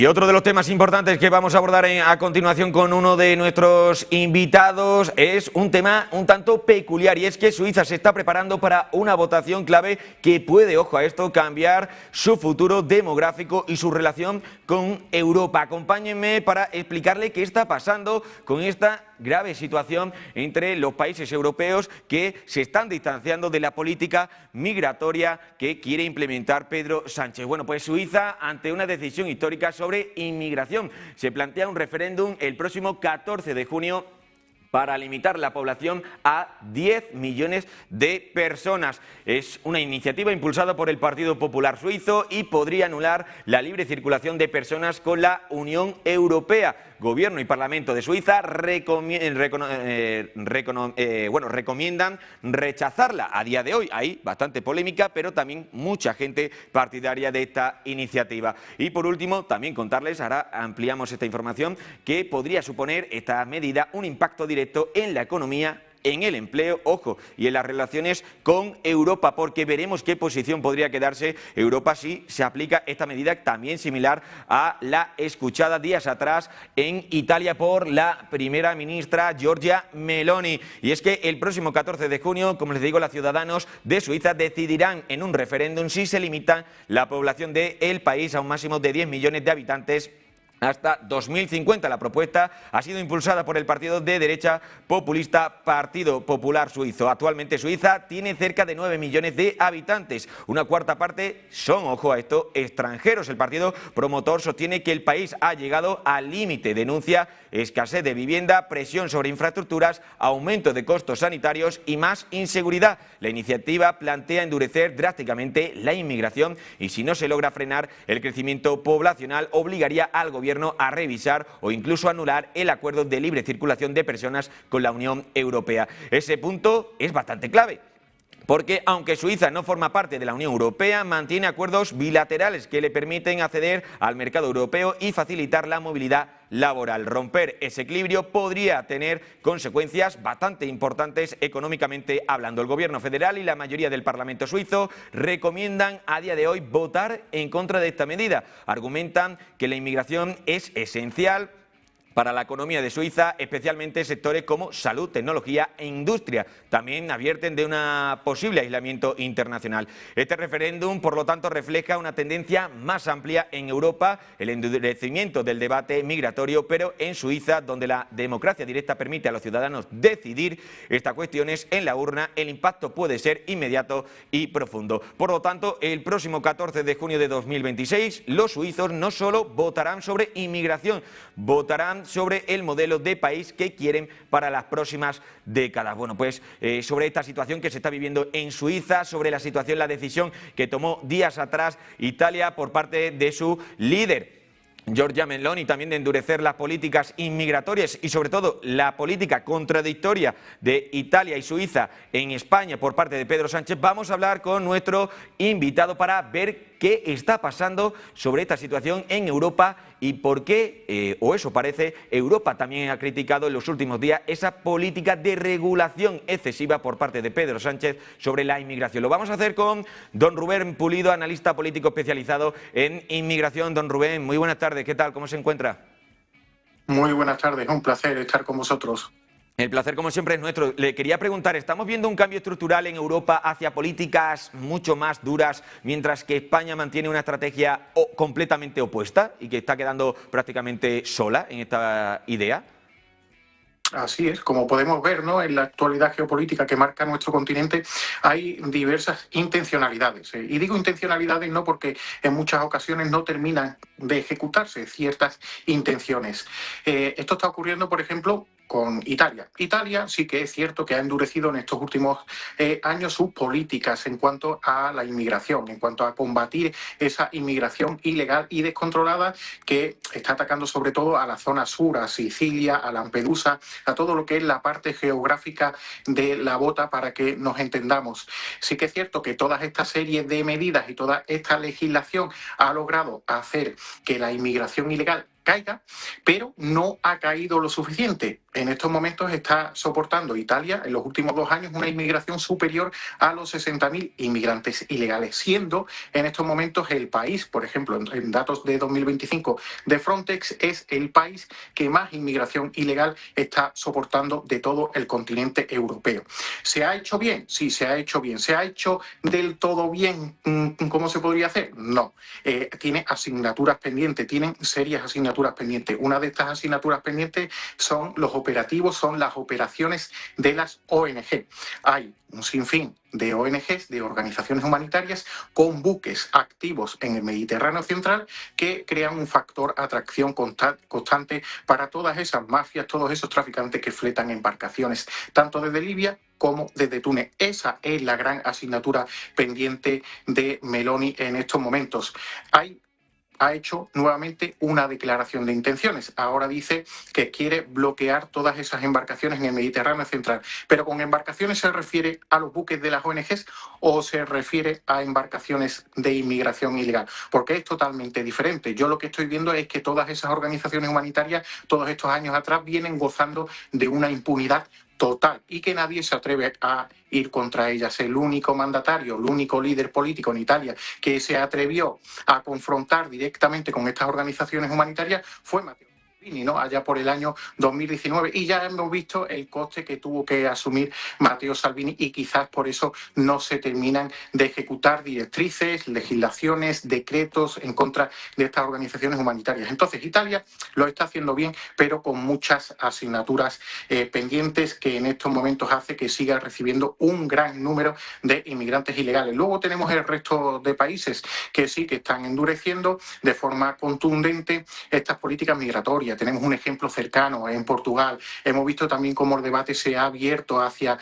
Y otro de los temas importantes que vamos a abordar a continuación con uno de nuestros invitados es un tema un tanto peculiar, y es que Suiza se está preparando para una votación clave que puede, ojo a esto, cambiar su futuro demográfico y su relación con Europa. Acompáñenme para explicarle qué está pasando con esta grave situación entre los países europeos que se están distanciando de la política migratoria que quiere implementar Pedro Sánchez. Bueno, pues Suiza, ante una decisión histórica sobre inmigración, se plantea un referéndum el próximo 14 de junio para limitar la población a 10 millones de personas. Es una iniciativa impulsada por el Partido Popular Suizo y podría anular la libre circulación de personas con la Unión Europea. Gobierno y Parlamento de Suiza recomiendan rechazarla. A día de hoy hay bastante polémica, pero también mucha gente partidaria de esta iniciativa. Y por último, también contarles, ahora ampliamos esta información, que podría suponer esta medida un impacto directo en la economía, en el empleo, ojo, y en las relaciones con Europa, porque veremos qué posición podría quedarse Europa si se aplica esta medida, también similar a la escuchada días atrás en Italia por la primera ministra Giorgia Meloni. Y es que el próximo 14 de junio, como les digo, los ciudadanos de Suiza decidirán en un referéndum si se limita la población del país a un máximo de 10 millones de habitantes hasta 2050. La propuesta ha sido impulsada por el partido de derecha populista Partido Popular Suizo. Actualmente Suiza tiene cerca de 9 millones de habitantes. Una cuarta parte son, ojo a esto, extranjeros. El partido promotor sostiene que el país ha llegado al límite. Denuncia escasez de vivienda, presión sobre infraestructuras, aumento de costos sanitarios y más inseguridad. La iniciativa plantea endurecer drásticamente la inmigración y, si no se logra frenar el crecimiento poblacional, obligaría al gobierno a revisar o incluso anular el acuerdo de libre circulación de personas con la Unión Europea. Ese punto es bastante clave, porque aunque Suiza no forma parte de la Unión Europea, mantiene acuerdos bilaterales que le permiten acceder al mercado europeo y facilitar la movilidad laboral. Romper ese equilibrio podría tener consecuencias bastante importantes económicamente hablando. El gobierno federal y la mayoría del Parlamento suizo recomiendan a día de hoy votar en contra de esta medida. Argumentan que la inmigración es esencial para la economía de Suiza, especialmente sectores como salud, tecnología e industria. También advierten de un posible aislamiento internacional. Este referéndum, por lo tanto, refleja una tendencia más amplia en Europa, el endurecimiento del debate migratorio, pero en Suiza, donde la democracia directa permite a los ciudadanos decidir estas cuestiones en la urna, el impacto puede ser inmediato y profundo. Por lo tanto, el próximo 14 de junio de 2026, los suizos no solo votarán sobre inmigración, votarán sobre el modelo de país que quieren para las próximas décadas. Bueno, pues sobre esta situación que se está viviendo en Suiza, sobre la situación, la decisión que tomó días atrás Italia por parte de su líder Giorgia Meloni, también de endurecer las políticas inmigratorias y sobre todo la política contradictoria de Italia y Suiza en España por parte de Pedro Sánchez, vamos a hablar con nuestro invitado para ver qué está pasando sobre esta situación en Europa y por qué, o eso parece, Europa también ha criticado en los últimos días esa política de regulación excesiva por parte de Pedro Sánchez sobre la inmigración. Lo vamos a hacer con don Rubén Pulido, analista político especializado en inmigración. Don Rubén, muy buenas tardes, ¿qué tal? ¿Cómo se encuentra? Muy buenas tardes, un placer estar con vosotros. El placer, como siempre, es nuestro. Le quería preguntar, ¿estamos viendo un cambio estructural en Europa hacia políticas mucho más duras, mientras que España mantiene una estrategia completamente opuesta y que está quedando prácticamente sola en esta idea? Así es, como podemos ver, ¿no?, en la actualidad geopolítica que marca nuestro continente hay diversas intencionalidades. Y digo intencionalidades no porque en muchas ocasiones no terminan de ejecutarse ciertas intenciones. Esto está ocurriendo, por ejemplo, con Italia. Italia sí que es cierto que ha endurecido en estos últimos años sus políticas en cuanto a la inmigración, en cuanto a combatir esa inmigración ilegal y descontrolada que está atacando sobre todo a la zona sur, a Sicilia, a Lampedusa, a todo lo que es la parte geográfica de la bota, para que nos entendamos. Sí que es cierto que toda esta serie de medidas y toda esta legislación ha logrado hacer que la inmigración ilegal caiga, pero no ha caído lo suficiente. En estos momentos está soportando Italia en los últimos 2 años una inmigración superior a los 60.000 inmigrantes ilegales, siendo en estos momentos el país, por ejemplo, en datos de 2025 de Frontex, es el país que más inmigración ilegal está soportando de todo el continente europeo. ¿Se ha hecho bien? Sí, se ha hecho bien. ¿Se ha hecho del todo bien? ¿Cómo se podría hacer? No. Tiene asignaturas pendientes, tienen serias asignaturas pendientes. Una de estas asignaturas pendientes son los operativos, son las operaciones de las ONG. Hay un sinfín de ONGs, de organizaciones humanitarias, con buques activos en el Mediterráneo central que crean un factor atracción constante para todas esas mafias, todos esos traficantes que fletan embarcaciones, tanto desde Libia como desde Túnez. Esa es la gran asignatura pendiente de Meloni en estos momentos. Ha hecho nuevamente una declaración de intenciones. Ahora dice que quiere bloquear todas esas embarcaciones en el Mediterráneo central. ¿Pero con embarcaciones se refiere a los buques de las ONGs o se refiere a embarcaciones de inmigración ilegal? Porque es totalmente diferente. Yo lo que estoy viendo es que todas esas organizaciones humanitarias, todos estos años atrás, vienen gozando de una impunidad total y que nadie se atreve a ir contra ellas. El único mandatario, el único líder político en Italia que se atrevió a confrontar directamente con estas organizaciones humanitarias fue Matteo Salvini, ¿no? Allá por el año 2019. Y ya hemos visto el coste que tuvo que asumir Matteo Salvini y quizás por eso no se terminan de ejecutar directrices, legislaciones, decretos en contra de estas organizaciones humanitarias. Entonces, Italia lo está haciendo bien, pero con muchas asignaturas pendientes que en estos momentos hace que siga recibiendo un gran número de inmigrantes ilegales. Luego tenemos el resto de países que sí que están endureciendo de forma contundente estas políticas migratorias. Tenemos un ejemplo cercano en Portugal. Hemos visto también cómo el debate se ha abierto hacia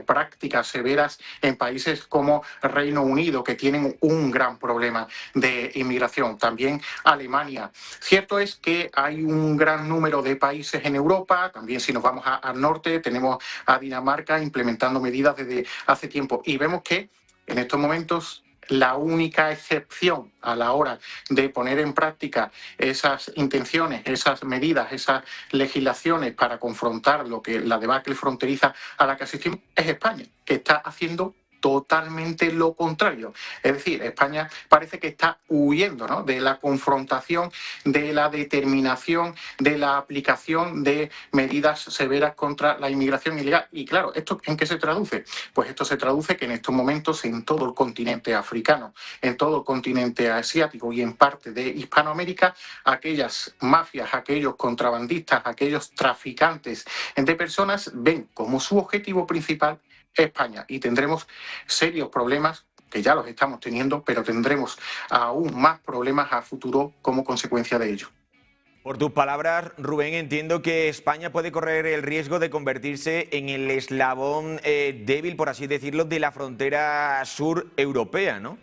prácticas severas en países como Reino Unido, que tienen un gran problema de inmigración. También Alemania. Cierto es que hay un gran número de países en Europa, también si nos vamos al norte, tenemos a Dinamarca implementando medidas desde hace tiempo y vemos que en estos momentos la única excepción a la hora de poner en práctica esas intenciones, esas medidas, esas legislaciones para confrontar la debacle fronteriza a la que asistimos es España, que está haciendo totalmente lo contrario. Es decir, España parece que está huyendo, ¿no?, de la confrontación, de la determinación, de la aplicación de medidas severas contra la inmigración ilegal. Y claro, ¿esto en qué se traduce? Pues esto se traduce que en estos momentos en todo el continente africano, en todo el continente asiático y en parte de Hispanoamérica, aquellas mafias, aquellos contrabandistas, aquellos traficantes de personas ven como su objetivo principal España y tendremos serios problemas, que ya los estamos teniendo, pero tendremos aún más problemas a futuro como consecuencia de ello. Por tus palabras, Rubén, entiendo que España puede correr el riesgo de convertirse en el eslabón débil, por así decirlo, de la frontera sur europea, ¿no?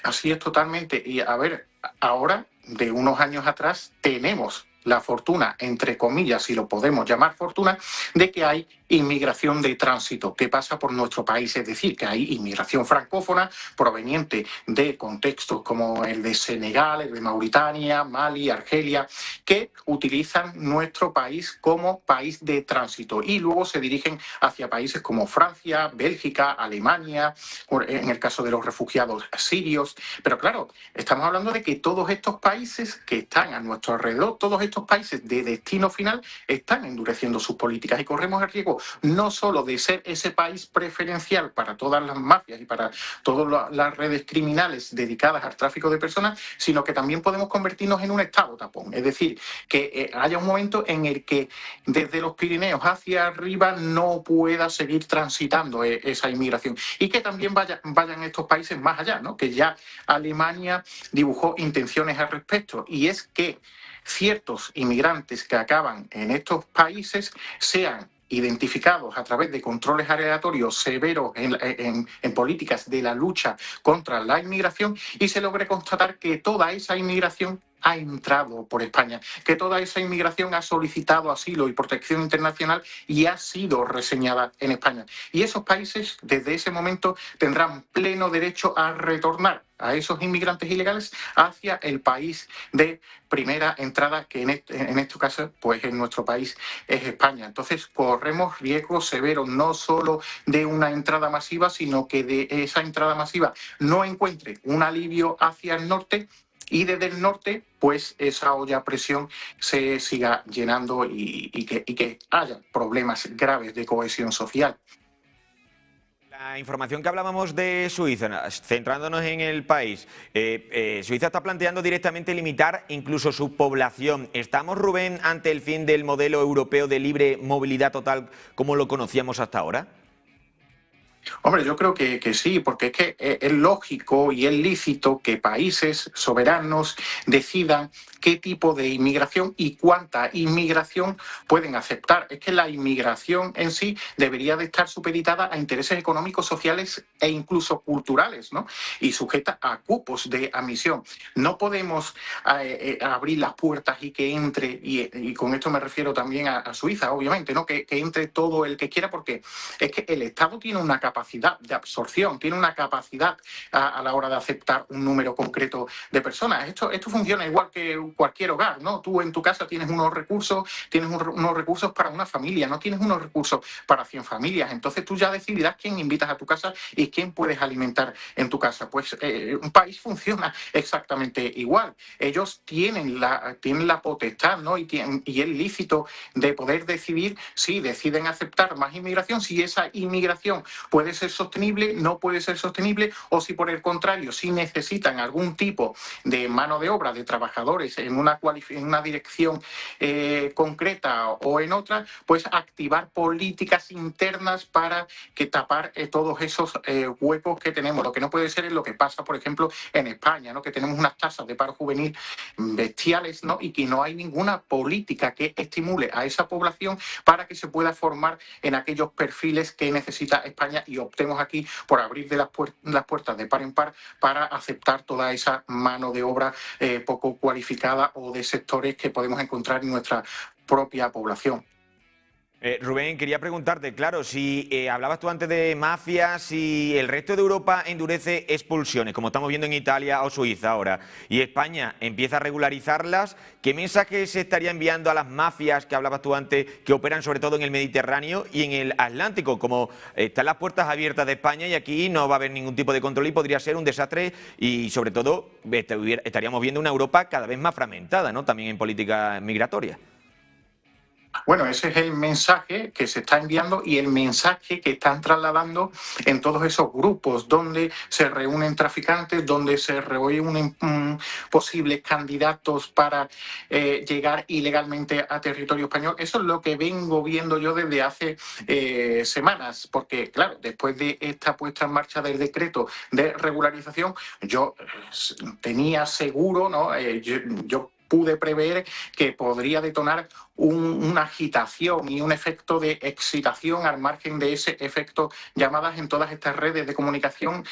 Así es totalmente. Y a ver, ahora, de unos años atrás, tenemos la fortuna, entre comillas, si lo podemos llamar fortuna, de que hay inmigración de tránsito que pasa por nuestro país, es decir, que hay inmigración francófona proveniente de contextos como el de Senegal, el de Mauritania, Mali, Argelia, que utilizan nuestro país como país de tránsito y luego se dirigen hacia países como Francia, Bélgica, Alemania, en el caso de los refugiados sirios. Pero claro, estamos hablando de que todos estos países que están a nuestro alrededor, todos estos países de destino final, están endureciendo sus políticas y corremos el riesgo no solo de ser ese país preferencial para todas las mafias y para todas las redes criminales dedicadas al tráfico de personas, sino que también podemos convertirnos en un estado tapón. Es decir, que haya un momento en el que desde los Pirineos hacia arriba no pueda seguir transitando esa inmigración y que también vayan estos países más allá, ¿no? Que ya Alemania dibujó intenciones al respecto y es que ciertos inmigrantes que acaban en estos países sean identificados a través de controles aleatorios severos en políticas de la lucha contra la inmigración y se logre constatar que toda esa inmigración ha entrado por España, que toda esa inmigración ha solicitado asilo y protección internacional y ha sido reseñada en España. Y esos países, desde ese momento, tendrán pleno derecho a retornar a esos inmigrantes ilegales hacia el país de primera entrada, que en este caso, pues en nuestro país es España. Entonces, corremos riesgos severos, no solo de una entrada masiva, sino que de esa entrada masiva no encuentre un alivio hacia el norte y desde el norte, pues esa olla a presión se siga llenando y que haya problemas graves de cohesión social. La información que hablábamos de Suiza, centrándonos en el país, Suiza está planteando directamente limitar incluso su población. ¿Estamos, Rubén, ante el fin del modelo europeo de libre movilidad total como lo conocíamos hasta ahora? Hombre, yo creo que sí, porque es que es lógico y es lícito que países soberanos decidan qué tipo de inmigración y cuánta inmigración pueden aceptar. Es que la inmigración en sí debería de estar supeditada a intereses económicos, sociales e incluso culturales, ¿no? Y sujeta a cupos de admisión. No podemos abrir las puertas y que entre, y con esto me refiero también a Suiza, obviamente, ¿no? Que entre todo el que quiera, porque es que el Estado tiene una capacidad de absorción, tiene una capacidad a la hora de aceptar un número concreto de personas. Esto funciona igual que cualquier hogar, ¿no? Tú en tu casa tienes unos recursos para una familia, no tienes unos recursos para 100 familias. Entonces tú ya decidirás quién invitas a tu casa y quién puedes alimentar en tu casa. Pues un país funciona exactamente igual. Ellos tienen la potestad, ¿no? Y es lícito de poder decidir si deciden aceptar más inmigración, si esa inmigración puede ser sostenible, no puede ser sostenible, o si por el contrario, si necesitan algún tipo de mano de obra, de trabajadores en una dirección concreta o en otra, pues activar políticas internas para que tapar todos esos huecos que tenemos. Lo que no puede ser es lo que pasa, por ejemplo, en España, ¿no? Que tenemos unas tasas de paro juvenil bestiales, ¿no? Y que no hay ninguna política que estimule a esa población para que se pueda formar en aquellos perfiles que necesita España y optemos aquí por abrir las puertas de par en par para aceptar toda esa mano de obra poco cualificada o de sectores que podemos encontrar en nuestra propia población. Rubén, quería preguntarte, claro, si hablabas tú antes de mafias, si el resto de Europa endurece expulsiones, como estamos viendo en Italia o Suiza ahora, y España empieza a regularizarlas, ¿qué mensaje se estaría enviando a las mafias que hablabas tú antes, que operan sobre todo en el Mediterráneo y en el Atlántico? Como están las puertas abiertas de España y aquí no va a haber ningún tipo de control y podría ser un desastre y sobre todo estaríamos viendo una Europa cada vez más fragmentada, ¿no? También en política migratoria. Bueno, ese es el mensaje que se está enviando y el mensaje que están trasladando en todos esos grupos donde se reúnen traficantes, donde se reúnen posibles candidatos para llegar ilegalmente a territorio español. Eso es lo que vengo viendo yo desde hace semanas, porque claro, después de esta puesta en marcha del decreto de regularización, yo tenía seguro, ¿no? Yo pude prever que podría detonar una agitación y un efecto de excitación al margen de ese efecto llamadas en todas estas redes de comunicación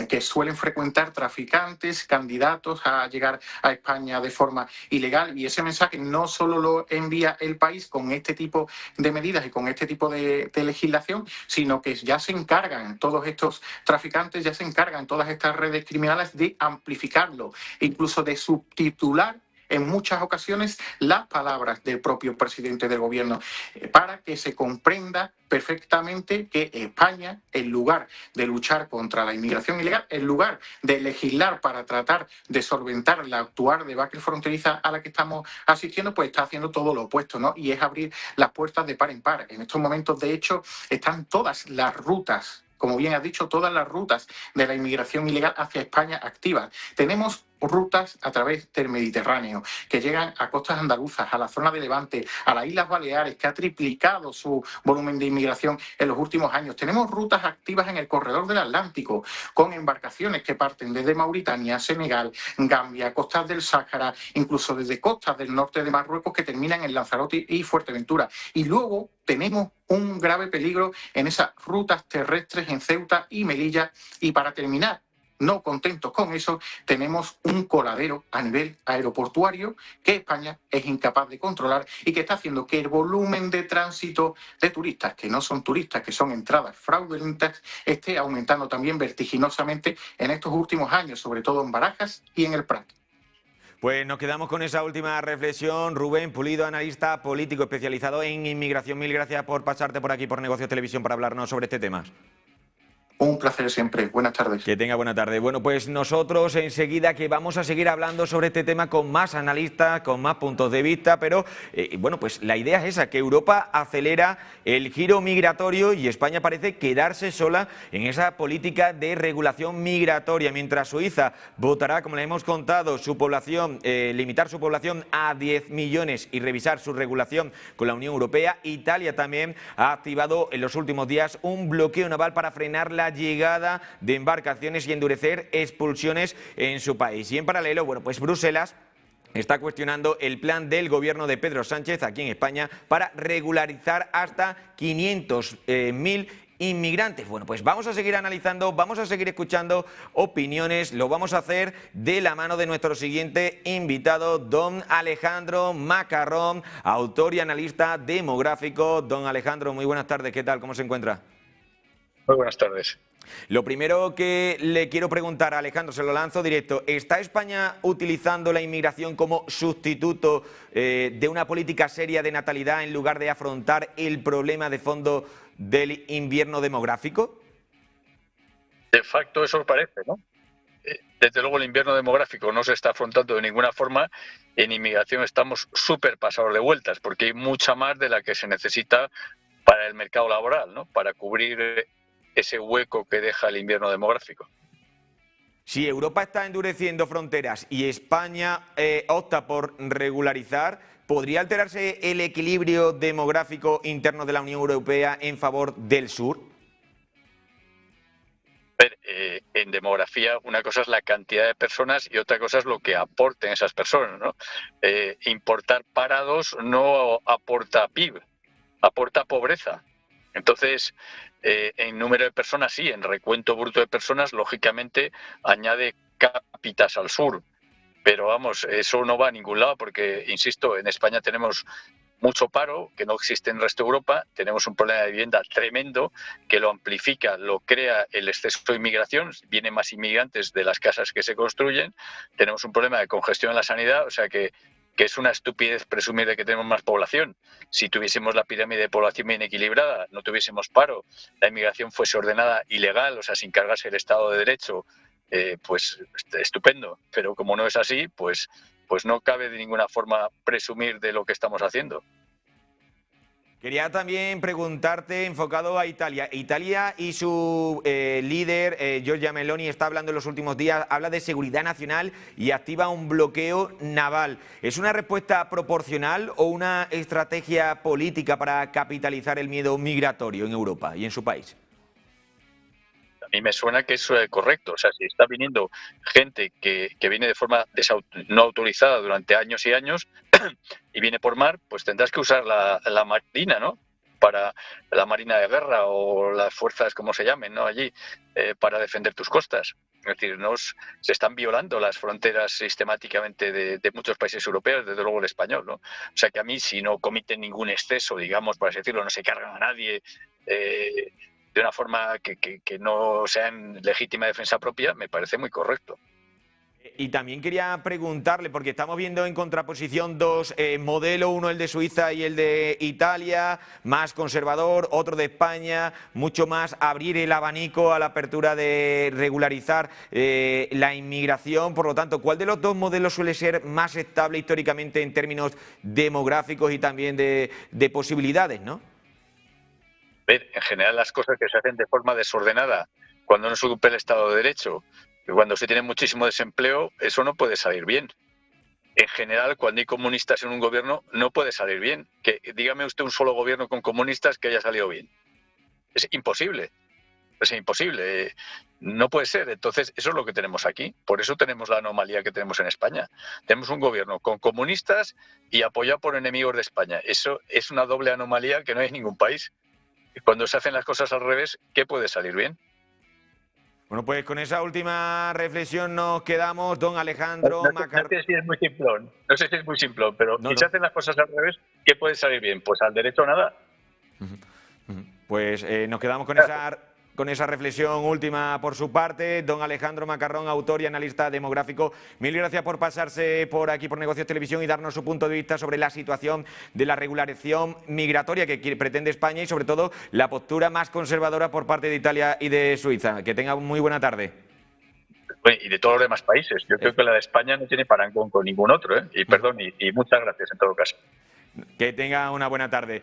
que suelen frecuentar traficantes, candidatos a llegar a España de forma ilegal. Y ese mensaje no solo lo envía el país con este tipo de medidas y con este tipo de legislación, sino que ya se encargan todos estos traficantes, ya se encargan todas estas redes criminales de amplificarlo, incluso de subtitular en muchas ocasiones las palabras del propio presidente del gobierno, para que se comprenda perfectamente que España, en lugar de luchar contra la inmigración ilegal, en lugar de legislar para tratar de solventar la actual debacle fronteriza a la que estamos asistiendo, pues está haciendo todo lo opuesto, ¿no? Y es abrir las puertas de par en par. En estos momentos, de hecho, están todas las rutas, como bien has dicho, todas las rutas de la inmigración ilegal hacia España activas. Tenemos rutas a través del Mediterráneo que llegan a costas andaluzas, a la zona de Levante, a las Islas Baleares, que ha triplicado su volumen de inmigración en los últimos años. Tenemos rutas activas en el corredor del Atlántico, con embarcaciones que parten desde Mauritania, Senegal, Gambia, costas del Sáhara, incluso desde costas del norte de Marruecos que terminan en Lanzarote y Fuerteventura. Y luego tenemos un grave peligro en esas rutas terrestres en Ceuta y Melilla. Y para terminar, no contentos con eso, tenemos un coladero a nivel aeroportuario que España es incapaz de controlar y que está haciendo que el volumen de tránsito de turistas, que no son turistas, que son entradas fraudulentas, esté aumentando también vertiginosamente en estos últimos años, sobre todo en Barajas y en el Prat. Pues nos quedamos con esa última reflexión. Rubén Pulido, analista político especializado en inmigración. Mil gracias por pasarte por aquí por Negocios Televisión para hablarnos sobre este tema. Un placer siempre. Buenas tardes. Que tenga buena tarde. Bueno, pues nosotros enseguida que vamos a seguir hablando sobre este tema con más analistas, con más puntos de vista, pero bueno, pues la idea es esa, que Europa acelera el giro migratorio y España parece quedarse sola en esa política de regulación migratoria, mientras Suiza votará, como le hemos contado, su población, limitar su población a 10 millones y revisar su regulación con la Unión Europea. Italia también ha activado en los últimos días un bloqueo naval para frenar la llegada de embarcaciones y endurecer expulsiones en su país. Y en paralelo, bueno, pues Bruselas está cuestionando el plan del gobierno de Pedro Sánchez aquí en España para regularizar hasta 500.000 inmigrantes. Bueno, pues vamos a seguir analizando, vamos a seguir escuchando opiniones, lo vamos a hacer de la mano de nuestro siguiente invitado, don Alejandro Macarrón, autor y analista demográfico. Don Alejandro, muy buenas tardes, ¿qué tal? ¿Cómo se encuentra? Muy buenas tardes. Lo primero que le quiero preguntar a Alejandro, se lo lanzo directo, ¿está España utilizando la inmigración como sustituto de una política seria de natalidad en lugar de afrontar el problema de fondo del invierno demográfico? De facto eso parece, ¿no? Desde luego el invierno demográfico no se está afrontando de ninguna forma. En inmigración estamos súper pasados de vueltas porque hay mucha más de la que se necesita para el mercado laboral, ¿no? Para cubrir ese hueco que deja el invierno demográfico. Si Europa está endureciendo fronteras y España opta por regularizar, ¿podría alterarse el equilibrio demográfico interno de la Unión Europea en favor del sur? En demografía una cosa es la cantidad de personas y otra cosa es lo que aporten esas personas, ¿no? Importar parados no aporta PIB, aporta pobreza. Entonces, en número de personas sí, en recuento bruto de personas, lógicamente añade cápitas al sur. Pero vamos, eso no va a ningún lado porque, insisto, en España tenemos mucho paro, que no existe en el resto de Europa, tenemos un problema de vivienda tremendo que lo amplifica, lo crea el exceso de inmigración, vienen más inmigrantes de las casas que se construyen, tenemos un problema de congestión en la sanidad, o sea que es una estupidez presumir de que tenemos más población. Si tuviésemos la pirámide de población bien equilibrada, no tuviésemos paro, la inmigración fuese ordenada y legal, o sea, sin cargarse el Estado de Derecho, pues estupendo. Pero como no es así, pues no cabe de ninguna forma presumir de lo que estamos haciendo. Quería también preguntarte, enfocado a Italia. Italia y su líder, Giorgia Meloni, está hablando en los últimos días, habla de seguridad nacional y activa un bloqueo naval. ¿Es una respuesta proporcional o una estrategia política para capitalizar el miedo migratorio en Europa y en su país? A mí me suena que es correcto. O sea, si está viniendo gente que viene de forma no autorizada durante años y años y viene por mar, pues tendrás que usar la marina, ¿no? Para la marina de guerra o las fuerzas, como se llamen, ¿no? Allí, para defender tus costas. Es decir, se están violando las fronteras sistemáticamente de muchos países europeos, desde luego el español, ¿no? O sea que a mí, si no cometen ningún exceso, digamos, por así decirlo, no se cargan a nadie, de una forma que no sea en legítima defensa propia, me parece muy correcto. Y también quería preguntarle, porque estamos viendo en contraposición dos modelos, uno el de Suiza y el de Italia, más conservador, otro de España, mucho más abrir el abanico a la apertura de regularizar la inmigración. Por lo tanto, ¿cuál de los dos modelos suele ser más estable históricamente en términos demográficos y también de posibilidades, ¿no? Ver, en general las cosas que se hacen de forma desordenada, cuando no se cumple el Estado de Derecho, y cuando se tiene muchísimo desempleo, eso no puede salir bien. En general, cuando hay comunistas en un gobierno, no puede salir bien. Dígame usted un solo gobierno con comunistas que haya salido bien. Es imposible. Es imposible. No puede ser. Entonces, eso es lo que tenemos aquí. Por eso tenemos la anomalía que tenemos en España. Tenemos un gobierno con comunistas y apoyado por enemigos de España. Eso es una doble anomalía que no hay en ningún país. Y cuando se hacen las cosas al revés, ¿qué puede salir bien? Bueno, pues con esa última reflexión nos quedamos, don Alejandro No sé si es muy simplón, no sé si es muy simplón, pero si se hacen las cosas al revés, ¿qué puede salir bien? Pues al derecho nada. Pues nos quedamos con esa reflexión última por su parte. Don Alejandro Macarrón, autor y analista demográfico, mil gracias por pasarse por aquí por Negocios Televisión y darnos su punto de vista sobre la situación de la regularización migratoria que pretende España y sobre todo la postura más conservadora por parte de Italia y de Suiza. Que tenga muy buena tarde. Y de todos los demás países. Yo creo que la de España no tiene parangón con ningún otro, ¿eh? Y perdón, y muchas gracias en todo caso. Que tenga una buena tarde.